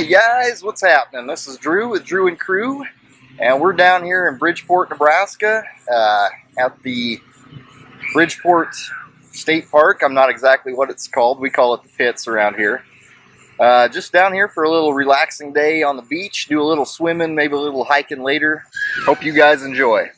guys, what's happening? This is Drew with Drew and Crew, and we're down here in Bridgeport, Nebraska, at the Bridgeport State Park. I'm not exactly what it's called. We call it the pits around here. Just down here for a little relaxing day on the beach, do a little swimming, maybe a little hiking later. Hope you guys enjoy.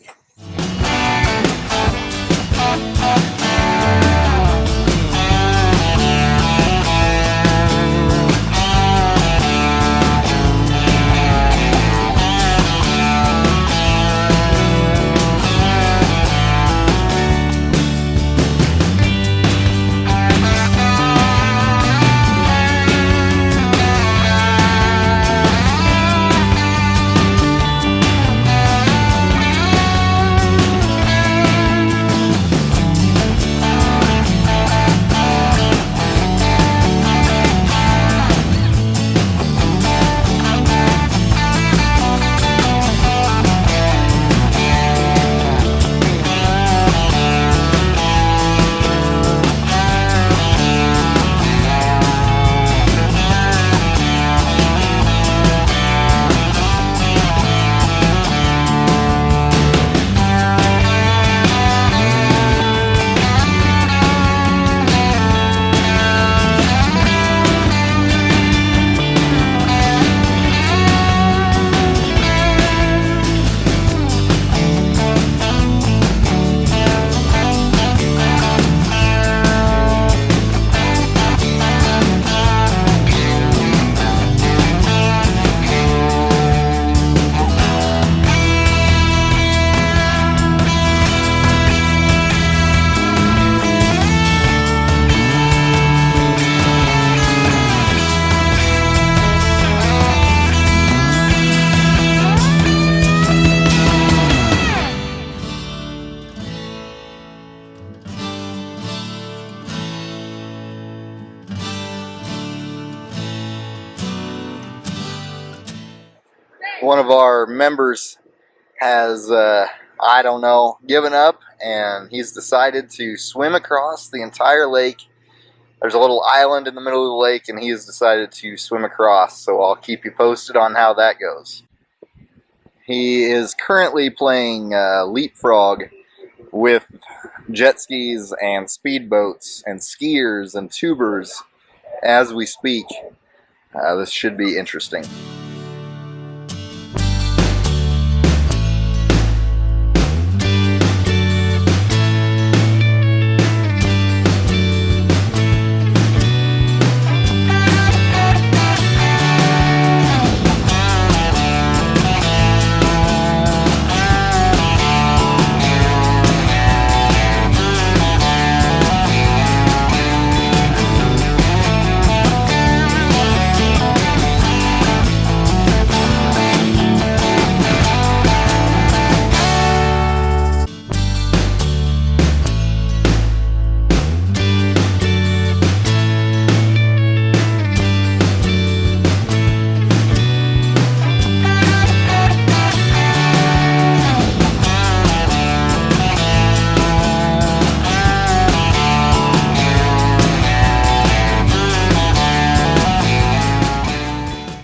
One of our members has, I don't know, given up, and he's decided to swim across the entire lake. There's a little island in the middle of the lake, and he has decided to swim across, so I'll keep you posted on how that goes. He is currently playing leapfrog with jet skis and speedboats and skiers and tubers as we speak. This should be interesting.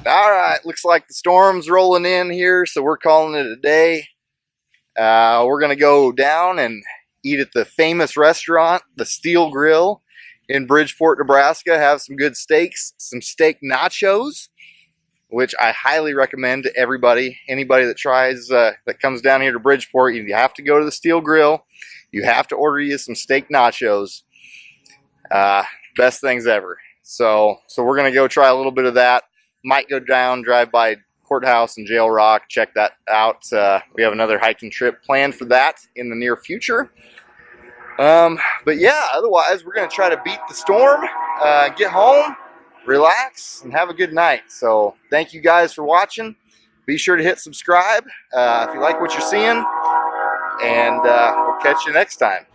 Alright, looks like the storm's rolling in here, so we're calling it a day. We're going to go down and eat at the famous restaurant, the Steel Grill in Bridgeport, Nebraska. Have some good steaks, some steak nachos, which I highly recommend to everybody. Anybody that tries, that comes down here to Bridgeport, you have to go to the Steel Grill. You have to order you some steak nachos. Best things ever. So we're going to go try a little bit of that. Might go down, drive by Courthouse and Jail Rock, check that out. We have another hiking trip planned for that in the near future. But yeah, otherwise we're going to try to beat the storm, get home, relax, and have a good night. So thank you guys for watching. Be sure to hit subscribe if you like what you're seeing, and we'll catch you next time.